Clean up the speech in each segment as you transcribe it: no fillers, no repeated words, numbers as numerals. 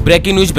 Breaking news.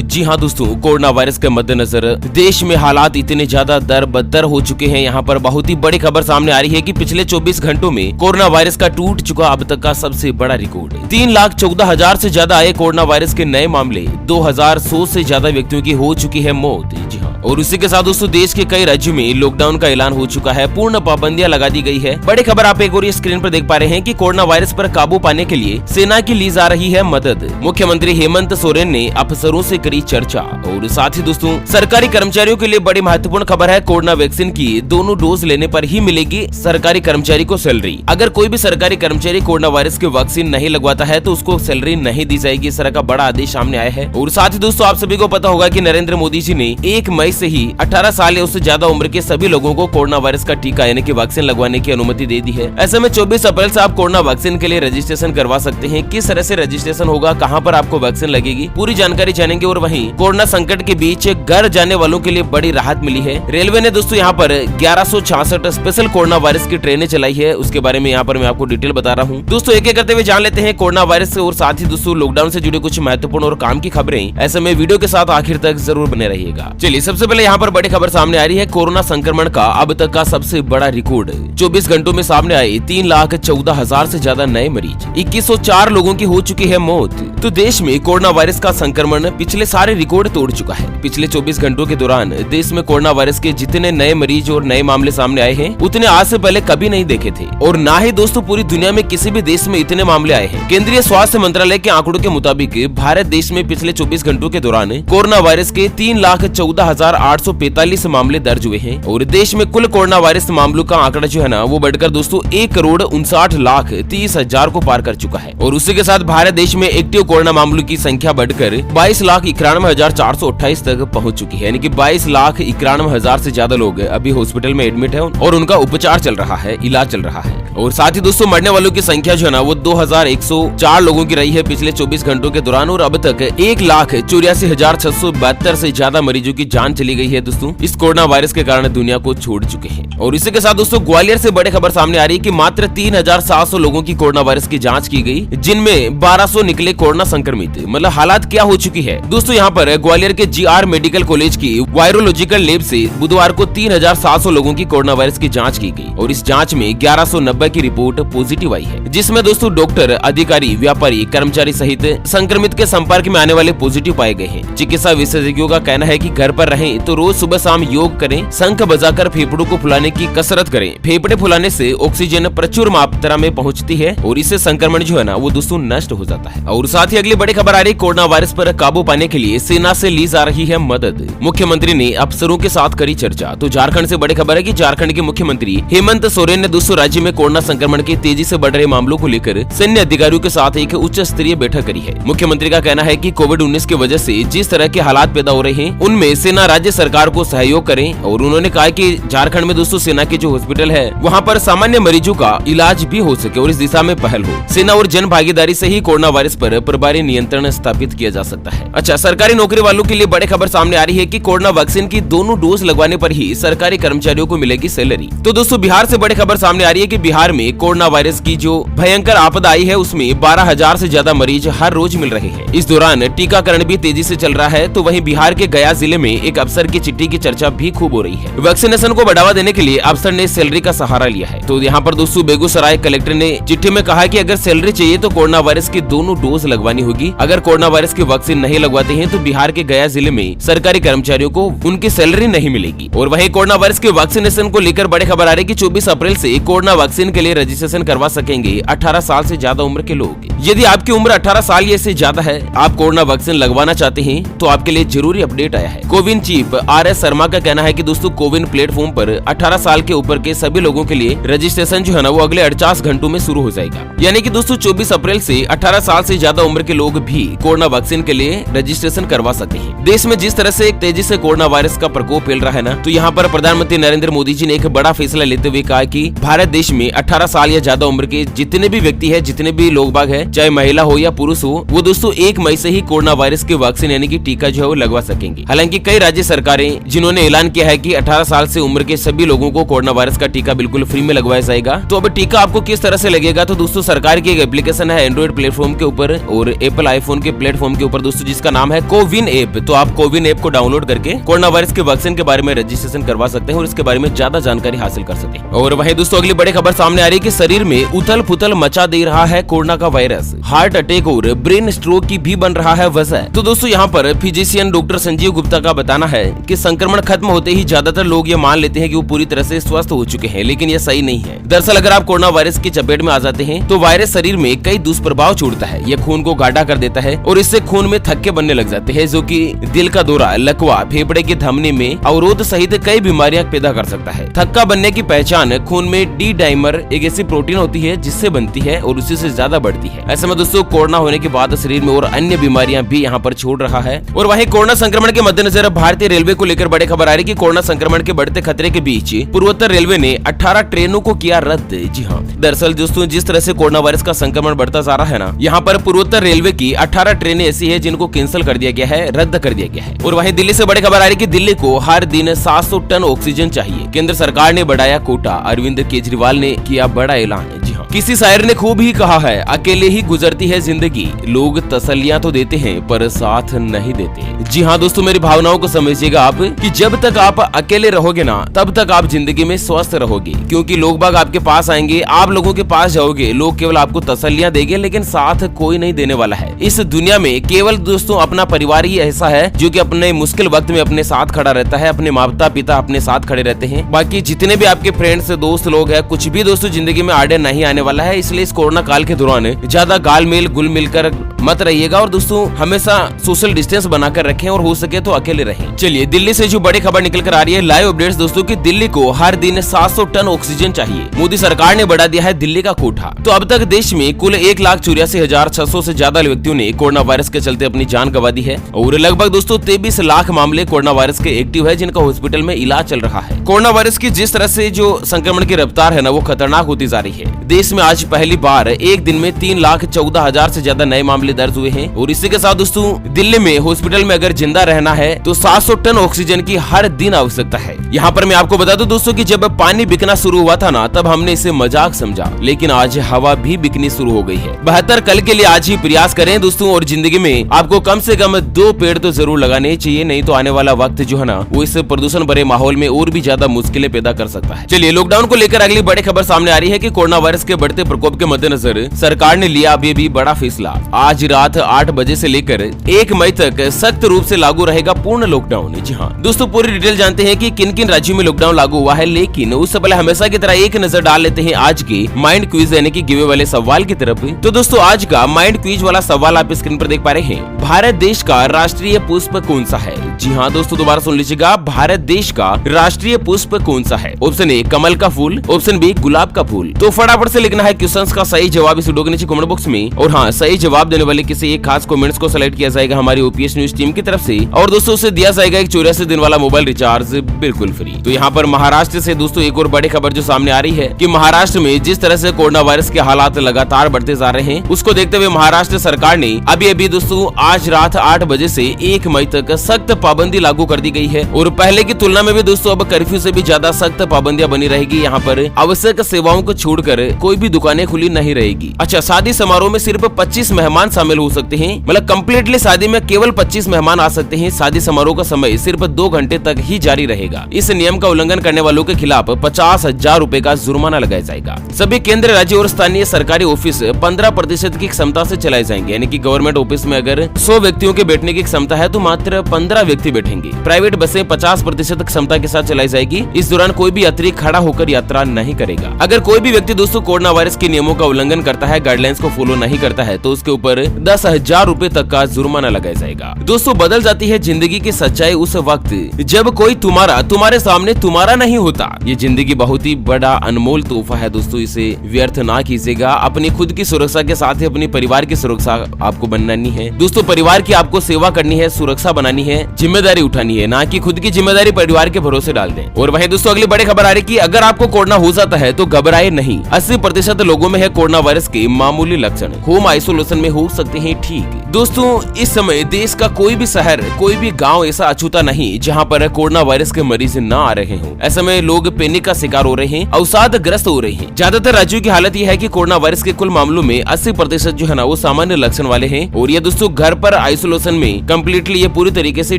जी हाँ दोस्तों, corona virus के मद्देनजर देश में हालात इतने ज्यादा दर बदतर हो चुके हैं। यहाँ पर बहुत ही बड़ी खबर सामने आ रही है कि पिछले 24 घंटों में कोरोना वायरस का टूट चुका अब तक का सबसे बड़ा रिकॉर्ड। 3,14,000 से ज्यादा आए कोरोना वायरस के नए मामले, 2,100 से ज्यादा व्यक्तियों की हो चुकी है मौत। जी हाँ, और उसी के साथ दोस्तों देश के कई राज्यों में लॉकडाउन का ऐलान हो चुका है, पूर्ण पाबंदियां लगा दी गई है। बड़ी खबर आप एक और स्क्रीन पर देख पा रहे हैं कि कोरोना वायरस पर काबू पाने के लिए सेना की ली जा रही है मदद। मुख्यमंत्री हेमंत सोरेन ने अफसरों से करी चर्चा। और साथ ही दोस्तों सरकारी कर्मचारियों के लिए बड़ी महत्वपूर्ण खबर है, कोरोना वैक्सीन की दोनों डोज लेने पर ही मिलेगी सरकारी कर्मचारी को सैलरी। अगर कोई भी सरकारी कर्मचारी कोरोना वायरस की वैक्सीन नहीं लगवाता है तो उसको सैलरी नहीं दी जाएगी। इस तरह का बड़ा आदेश सामने आया है। और साथ ही दोस्तों आप सभी को पता होगा कि नरेंद्र मोदी जी ने 1 मई से ही 18 साल या उससे ज्यादा उम्र के सभी लोगों को कोरोना वायरस का टीका यानी कि वैक्सीन लगवाने की अनुमति दे दी है। ऐसे में 24 अप्रैल से आप कोरोना वैक्सीन के लिए रजिस्ट्रेशन करवा सकते हैं। किस तरह से रजिस्ट्रेशन होगा, कहां पर आपको वैक्सीन लगेगी, पूरी जानकारी जानेंगे। और वहीं कोरोना संकट के बीच घर जाने वालों के लिए बड़ी राहत मिली है। रेलवे ने दोस्तों यहाँ पर 1166 स्पेशल कोरोना वायरस की ट्रेनें चलाई है। उसके बारे में यहाँ पर मैं आपको डिटेल बता रहा हूँ। दोस्तों एक एक करते हुए जान लेते हैं कोरोना वायरस से और साथ ही दोस्तों लॉकडाउन से जुड़े कुछ महत्वपूर्ण और काम की खबरें। ऐसे में वीडियो के साथ आखिर तक जरूर बने रहिएगा। चलिए सबसे पहले यहाँ पर बड़ी खबर सामने आ रही है, कोरोना संक्रमण का अब तक का सबसे बड़ा रिकॉर्ड। 24 घंटों में सामने आए 3,14,000 से ज्यादा नए मरीज, 2104 लोगों की हो चुकी है मौत। तो देश में कोरोना वायरस का संक्रमण पिछले सारे रिकॉर्ड तोड़ चुका है। पिछले 24 घंटों के दौरान देश में कोरोना वायरस के जितने नए मरीज और नए मामले सामने आए हैं उतने आज से पहले कभी नहीं देखे थे। और ना ही दोस्तों पूरी दुनिया में किसी भी देश में इतने मामले आए हैं। केंद्रीय स्वास्थ्य मंत्रालय के आंकड़ों के मुताबिक भारत देश में पिछले 24 घंटों के दौरान कोरोना वायरस के 3,14,845 मामले दर्ज हुए हैं। और देश में कुल कोरोना वायरस मामलों का आंकड़ा जो है ना वो बढ़कर दोस्तों 1,59,30,000 को पार कर चुका है। और उसी के साथ भारत देश में एक्टिव कोरोना मामलों की संख्या बढ़कर 22,91,428 तक पहुंच चुकी है। यानी कि 22,91,000 से ज्यादा लोग अभी हॉस्पिटल में एडमिट है और उनका उपचार चल रहा है, इलाज चल रहा है। और साथ ही दोस्तों मरने वालों की संख्या जो है ना वो 2,104 लोगों की रही है पिछले 24 घंटों के दौरान। और अब तक 1,84,672 से ज्यादा मरीजों की जान चली गई है दोस्तों इस कोरोना वायरस के कारण दुनिया को छोड़ चुके हैं। और इसी के साथ दोस्तों ग्वालियर से बड़ी खबर सामने आ रही है कि मात्र 3,700 लोगों की कोरोना वायरस की जांच की गई, जिनमें 1,200 निकले कोरोना संक्रमित। मतलब हालात क्या हो चुकी है दोस्तों, यहाँ पर ग्वालियर के GR मेडिकल कॉलेज की वायरोलॉजिकल लैब से बुधवार को 3,700 लोगों की कोरोना वायरस की जांच की गई। और इस जांच में 1,190 की रिपोर्ट पॉजिटिव आई है, जिसमें दोस्तों डॉक्टर, अधिकारी, व्यापारी, कर्मचारी सहित संक्रमित के संपर्क में आने वाले पॉजिटिव पाए गए हैं। चिकित्सा विशेषज्ञों का कहना है कि घर पर रहें तो रोज सुबह शाम योग करें, शंख बजाकर फेफड़ों को फुलाने की कसरत करें। फेफड़े फुलाने से ऑक्सीजन प्रचुर मात्रा में पहुंचती है और इससे संक्रमण जो है ना वो दोस्तों नष्ट हो जाता है। और साथ ही अगली बड़ी खबर आ रही, कोरोना वायरस पर काबू पाने के लिए सेना से ली जा रही है मदद। मुख्यमंत्री ने अफसरों के साथ करी चर्चा। तो झारखंड से बड़ी खबर है कि झारखंड के मुख्यमंत्री हेमंत सोरेन ने दोस्तों राज्य में कोरोना संक्रमण के तेजी से बढ़ रहे मामलों को लेकर सैन्य अधिकारियों के साथ एक उच्च स्तरीय बैठक करी है। मुख्यमंत्री का कहना है कि कोविड-19 की वजह से जिस तरह के हालात पैदा हो रहे हैं उनमें सेना राज्य सरकार को सहयोग करें। और उन्होंने कहा कि झारखंड में दोस्तों सेना के जो हॉस्पिटल है वहाँ पर सामान्य मरीजों का इलाज भी हो सके और इस दिशा में पहल हो। सेना और जन भागीदारी से ही कोरोना वायरस पर प्रभावी नियंत्रण स्थापित किया जा सकता है। अच्छा, सरकारी नौकरी वालों के लिए बड़ी खबर सामने आ रही है कि कोरोना वैक्सीन की दोनों डोज लगवाने पर ही सरकारी कर्मचारियों को मिलेगी सैलरी। तो दोस्तों बिहार से बड़ी खबर सामने आ रही है कि बिहार में कोरोना वायरस की जो भयंकर आपदा आई है उसमें 12,000 से ज्यादा मरीज हर रोज मिल रहे हैं। इस दौरान टीकाकरण भी तेजी से चल रहा है। तो वहीं बिहार के गया जिले में एक अफसर की चिट्ठी की चर्चा भी खूब हो रही है। वैक्सीनेशन को बढ़ावा देने के लिए अफसर ने सैलरी का सहारा लिया है। तो यहाँ पर दोस्तों बेगूसराय कलेक्टर ने चिट्ठी में कहा कि अगर सैलरी चाहिए तो कोरोना वायरस की दोनों डोज लगवानी होगी। अगर कोरोना वायरस की वैक्सीन नहीं लगवाते हैं तो बिहार के गया जिले में सरकारी कर्मचारियों को उनकी सैलरी नहीं मिलेगी। और वहीं कोरोना वायरस के वैक्सीनेशन को लेकर बड़ी खबर आ रही है कि 24 अप्रैल से कोरोना वैक्सीन के लिए रजिस्ट्रेशन करवा सकेंगे 18 साल से ज्यादा उम्र के लोग। यदि आपकी उम्र 18 साल या इससे ज्यादा है, आप कोरोना वैक्सीन लगवाना चाहते हैं तो आपके लिए जरूरी अपडेट आया है। कोविन चीफ RS शर्मा का कहना है कि दोस्तों कोविन प्लेटफॉर्म पर 18 साल के ऊपर के सभी लोगों के लिए रजिस्ट्रेशन जो है ना वो अगले 48 घंटों में शुरू हो जाएगा। यानी कि दोस्तों 24 अप्रैल से 18 साल से ज्यादा उम्र के लोग भी कोरोना वैक्सीन के लिए रजिस्ट्रेशन करवा सकते हैं। देश में जिस तरह से तेजी से कोरोना वायरस का प्रकोप फैल रहा है ना, तो यहाँ पर प्रधानमंत्री नरेंद्र मोदी जी ने एक बड़ा फैसला लेते हुए कहा कि भारत देश में 18 साल या ज्यादा उम्र के जितने भी व्यक्ति है, जितने भी लोग बाग है, चाहे महिला हो या पुरुष हो, वो दोस्तों 1 मई से ही कोरोना वायरस के वैक्सीन यानी कि टीका जो है वो लगवा सकेंगे। हालांकि कई राज्य राज्य सरकारें जिन्होंने ऐलान किया है कि 18 साल से उम्र के सभी लोगों को कोरोना वायरस का टीका बिल्कुल फ्री में लगवाया जाएगा। तो अब टीका आपको किस तरह से लगेगा, तो दोस्तों सरकार की एक एप्लीकेशन है एंड्रॉइड प्लेटफॉर्म के ऊपर और एप्पल आईफोन के प्लेटफॉर्म के ऊपर दोस्तों, जिसका नाम है कोविन ऐप। तो आप कोविन ऐप को डाउनलोड करके कोरोना वायरस के वैक्सीन के बारे में रजिस्ट्रेशन करवा सकते हैं और इसके बारे में ज्यादा जानकारी हासिल कर सकते हैं। और वहीं दोस्तों अगली बड़ी खबर सामने आ रही है कि शरीर में उथल पुथल मचा दे रहा है कोरोना का वायरस, हार्ट अटैक और ब्रेन स्ट्रोक की भी बन रहा है वजह। तो दोस्तों यहाँ पर फिजिशियन डॉक्टर संजीव गुप्ता का बताना है कि संक्रमण खत्म होते ही ज्यादातर लोग ये मान लेते हैं कि वो पूरी तरह से स्वस्थ हो चुके हैं, लेकिन ये सही नहीं है। दरअसल अगर आप कोरोना वायरस की चपेट में आ जाते हैं तो वायरस शरीर में कई दुष्प्रभाव छोड़ता है। ये खून को गाढ़ा कर देता है और इससे खून में थक्के बनने लग जाते हैं, जो कि दिल का दौरा, लकवा, फेफड़े की धमनी में अवरोध सहित कई बीमारियां पैदा कर सकता है। थक्का बनने की पहचान खून में डी डाइमर एक ऐसी प्रोटीन होती है जिससे बनती है और उसी से ज्यादा बढ़ती है। ऐसे में दोस्तों कोरोना होने के बाद शरीर में और अन्य बीमारियां भी यहाँ पर छोड़ रहा है। और वहीं कोरोना संक्रमण के मद्देनजर भारतीय रेलवे को लेकर बड़ी खबर आ रही है कि कोरोना संक्रमण के बढ़ते खतरे के बीच पूर्वोत्तर रेलवे ने 18 ट्रेनों को किया रद्द। जी हाँ, दरअसल दोस्तों जिस तरह से कोरोना वायरस का संक्रमण बढ़ता जा रहा है ना, यहाँ पर पूर्वोत्तर रेलवे की 18 ट्रेनें ऐसी है जिनको कैंसिल कर दिया गया है, रद्द कर दिया गया है। और वहीं दिल्ली से बड़ी खबर आ रही है कि दिल्ली को हर दिन 700 टन ऑक्सीजन चाहिए, केंद्र सरकार ने बढ़ाया कोटा, अरविंद केजरीवाल ने किया बड़ा ऐलान। जी हाँ, किसी शायर ने खूब ही कहा है, अकेले ही गुजरती है जिंदगी, लोग तसल्लियां तो देते हैं पर साथ नहीं देते। जी हाँ दोस्तों, मेरी भावनाओं को समझिएगा आप कि जब तक आप अकेले रहोगे ना तब तक आप जिंदगी में स्वस्थ रहोगे, क्योंकि लोग बाग आपके पास आएंगे, आप लोगों के पास जाओगे, लोग केवल आपको तसल्लियां देंगे लेकिन साथ कोई नहीं देने वाला है। इस दुनिया में केवल दोस्तों अपना परिवार ही ऐसा है जो कि अपने मुश्किल वक्त में अपने साथ खड़ा रहता है, अपने माता पिता अपने साथ खड़े रहते हैं। बाकी जितने भी आपके फ्रेंड्स दोस्त लोग हैं, कुछ भी दोस्तों जिंदगी में आड़े नहीं आने वाला है। इसलिए इस कोरोना काल के दौरान ज्यादा गालमेल गुल मिलकर मत रहिएगा और दोस्तों हमेशा सोशल डिस्टेंस बनाकर रखें और हो सके तो अकेले रहें। चलिए दिल्ली से जो बड़ी खबर निकल कर आ रही है, लाइव अपडेट्स दोस्तों कि दिल्ली को हर दिन 700 टन ऑक्सीजन चाहिए, मोदी सरकार ने बढ़ा दिया है दिल्ली का कोटा। तो अब तक देश में कुल 1,84,600 से ज्यादा व्यक्तियों ने कोरोना वायरस के चलते अपनी जान गंवा दी है और लगभग दोस्तों 23 लाख मामले कोरोना वायरस के एक्टिव है जिनका हॉस्पिटल में इलाज चल रहा है। कोरोना वायरस की जिस तरह से जो संक्रमण की रफ्तार है ना वो खतरनाक होती जा रही है। देश में आज पहली बार एक दिन में 3,14,000 से ज्यादा नए मामले दर्ज हुए हैं और इसी के साथ दोस्तों दिल्ली में हॉस्पिटल में अगर जिंदा रहना है तो 700 टन ऑक्सीजन की हर दिन आवश्यकता है। यहाँ पर मैं आपको बता दूं दोस्तों कि जब पानी बिकना शुरू हुआ था ना तब हमने इसे मजाक समझा, लेकिन आज हवा भी बिकनी शुरू हो गई है। बेहतर कल के लिए आज ही प्रयास करें दोस्तों और जिंदगी में आपको कम से कम 2 पेड़ तो जरूर लगाने चाहिए, नहीं तो आने वाला वक्त जो है ना वो इस प्रदूषण भरे माहौल में और भी ज्यादा मुश्किलें पैदा कर सकता है। चलिए लॉकडाउन को लेकर अगली बड़ी खबर सामने आ रही है कि कोरोना वायरस के बढ़ते प्रकोप के मद्देनजर सरकार ने लिया अभी भी बड़ा फैसला। आज रात 8 बजे से लेकर 1 मई तक सख्त रूप से लागू रहेगा पूर्ण लॉकडाउन। जी हाँ दोस्तों, पूरी डिटेल जानते हैं कि किन किन राज्यों में लॉकडाउन लागू हुआ है, लेकिन उससे पहले हमेशा की तरह एक नजर डाल लेते हैं आज के माइंड क्विज यानी कि गिवे वाले सवाल की तरफ। तो दोस्तों आज का माइंड क्विज वाला सवाल आप स्क्रीन पर देख पा रहे हैं। भारत देश का राष्ट्रीय पुष्प कौन सा है? जी हाँ दोस्तों, दोबारा सुन लीजिएगा, भारत देश का राष्ट्रीय पुष्प कौन सा है? ऑप्शन ए कमल का फूल, ऑप्शन बी गुलाब का फूल। तो फटाफट से लिखना है क्वेश्चंस का सही जवाब इस वीडियो के नीचे कमेंट बॉक्स में। और हाँ, सही जवाब देने वाले किसी एक खास कमेंट्स को सेलेक्ट किया जाएगा हमारी ओपीएस न्यूज टीम की तरफ से और दोस्तों उसे दिया जाएगा एक 84 दिन वाला मोबाइल रिचार्ज बिल्कुल फ्री। तो यहाँ पर महाराष्ट्र से दोस्तों एक और बड़ी खबर जो सामने आ रही है कि महाराष्ट्र में जिस तरह से कोरोना वायरस के हालात लगातार बढ़ते जा रहे हैं, उसको देखते हुए महाराष्ट्र सरकार ने अभी दोस्तों आज रात 8 बजे से 1 मई तक सख्त पाबंदी लागू कर दी गई है और पहले की तुलना में भी दोस्तों अब कर्फ्यू से भी ज्यादा सख्त पाबंदियां बनी रहेगी। यहाँ पर आवश्यक सेवाओं को छोड़कर कोई भी दुकानें खुली नहीं रहेगी। अच्छा, शादी समारोह में सिर्फ 25 मेहमान शामिल हो सकते हैं, मतलब कम्प्लीटली शादी में केवल 25 मेहमान आ सकते हैं। शादी समारोह का समय सिर्फ 2 घंटे तक ही जारी रहेगा। इस नियम का उल्लंघन करने वालों के खिलाफ 50,000 रूपए का जुर्माना लगाया जाएगा। सभी केंद्र, राज्य और स्थानीय सरकारी ऑफिस 15% की क्षमता से चलाए जाएंगे, यानी कि गवर्नमेंट ऑफिस में अगर 100 व्यक्तियों के बैठने की क्षमता है तो मात्र 15 व्यक्ति बैठेंगे। प्राइवेट बसें 50% क्षमता के साथ चलाई जाएगी। इस दौरान कोई भी यात्री खड़ा होकर यात्रा नहीं करेगा। अगर कोई भी व्यक्ति दोस्तों कोरोना वायरस के नियमों का उल्लंघन करता है, गाइडलाइंस को फॉलो नहीं करता है तो उसके ऊपर 10,000 रूपए तक का जुर्माना लगाया जाएगा। दोस्तों बदल जाती है जिंदगी की सच्चाई उस वक्त जब कोई तुम्हारे सामने तुम्हारा नहीं होता। ये जिंदगी बहुत ही बड़ा अनमोल तोहफा है दोस्तों, इसे व्यर्थ ना कीजिएगा। अपनी खुद की सुरक्षा के साथ ही अपनी परिवार की सुरक्षा आपको बनानी है दोस्तों। परिवार की आपको सेवा करनी है, सुरक्षा बनानी है, जिम्मेदारी उठानी है, ना कि खुद की जिम्मेदारी परिवार के भरोसे डाल दें। और वहीं दोस्तों अगली बड़ी खबर आ रही है कि अगर आपको कोरोना हो जाता है तो घबराए नहीं। 80% लोगों में है कोरोना वायरस के मामूली लक्षण। होम आइसोलेशन में हो, सकते हैं ठीक। दोस्तों इस समय देश का कोई भी शहर, कोई भी गांव ऐसा अछूता नहीं जहां पर कोरोना वायरस के मरीज न आ रहे हों। ऐसे में लोग पैनिक का शिकार हो रहे हैं, अवसाद ग्रस्त हो रहे हैं। ज्यादातर राज्यों की हालत यह है कि कोरोना वायरस के कुल मामलों में 80% जो है ना वो सामान्य लक्षण वाले हैं और ये दोस्तों घर पर आइसोलेशन में कम्प्लीटली ये पूरी तरीके से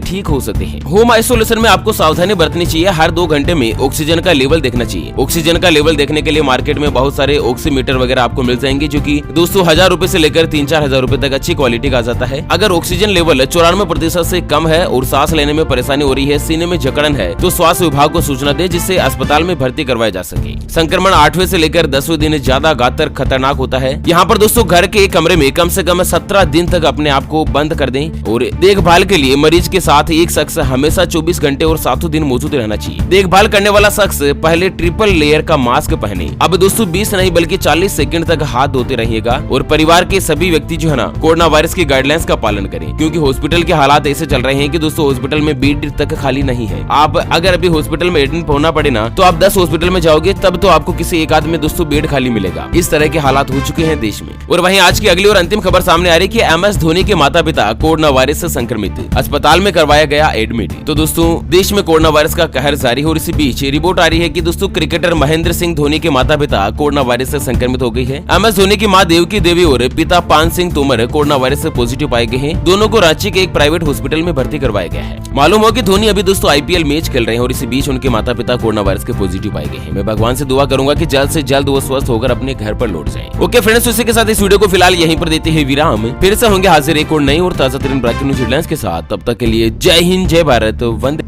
ठीक हो सकते हैं। होम आइसोलेशन में आपको सावधानी बरतनी चाहिए। हर 2 घंटे में ऑक्सीजन का लेवल देखना चाहिए। ऑक्सीजन का लेवल देखने के लिए मार्केट में बहुत सारे ऑक्सीमीटर वगैरह आपको मिल जाएंगे, जो कि दोस्तों 1000 रुपए से लेकर 3-4 हजार रुपए तक अच्छी क्वालिटी का आ जाता है। अगर ऑक्सीजन लेवल 94% से कम है और सांस लेने में परेशानी हो रही है, सीने में जकड़न है, तो स्वास्थ्य विभाग को सूचना दे जिससे अस्पताल में भर्ती करवाया जा सके। संक्रमण 8वें से लेकर 10वें दिन ज्यादा घातक खतरनाक होता है। यहाँ पर दोस्तों घर के एक कमरे में कम से कम 17 दिन तक अपने आप को बंद कर दें और देखभाल के लिए मरीज के साथ एक शख्स हमेशा 24 घंटे और 7 दिन मौजूद रहना चाहिए। देखभाल करने वाला शख्स पहले ट्रिपल लेयर का मास्क पहने। अब दोस्तों 20 नहीं बल्कि 40 सेकंड तक हाथ धोते रहिएगा और परिवार के सभी व्यक्ति जो है ना कोरोना वायरस की गाइडलाइंस का पालन करें, क्योंकि हॉस्पिटल के हालात ऐसे चल रहे हैं कि दोस्तों हॉस्पिटल में बेड तक खाली नहीं है। आप अगर अभी हॉस्पिटल में एडमिट होना पड़े ना तो आप 10 हॉस्पिटल में जाओगे तब तो आपको किसी एक आध में दोस्तों बेड खाली मिलेगा। इस तरह के हालात हो चुके हैं देश में। और वहीं आज की अगली और अंतिम खबर सामने आ रही है कि MS धोनी के माता पिता कोरोना वायरस से संक्रमित, अस्पताल में करवाया गया एडमिट। तो दोस्तों देश में कोरोना वायरस का कहर जारी है और इसी बीच रिपोर्ट आ रही है कि दोस्तों क्रिकेटर महेंद्र सिंह धोनी के माता पिता कोरोना वायरस से संक्रमित हो गई है। MS धोनी की मां देवकी देवी और पिता पान सिंह तोमर कोरोना वायरस से पॉजिटिव पाए गए हैं। दोनों को रांची के एक प्राइवेट हॉस्पिटल में भर्ती करवाया गया है। मालूम हो कि धोनी अभी दोस्तों IPL मैच खेल रहे हैं और इसी बीच उनके माता पिता कोरोना वायरस के पॉजिटिव पाए गए हैं। मैं भगवान से दुआ करूंगा कि जल्द से जल्द वो स्वस्थ होकर अपने घर पर लौट जाएं। ओके फ्रेंड्स, इसी के साथ इस वीडियो को फिलहाल यहीं पर देते हैं विराम। फिर से होंगे हाजिर एक और नई और ताजा तरीन ब्रेकिंग न्यूज हेडलाइंस के साथ। तब तक के लिए जय हिंद, जय भारत, वंदे।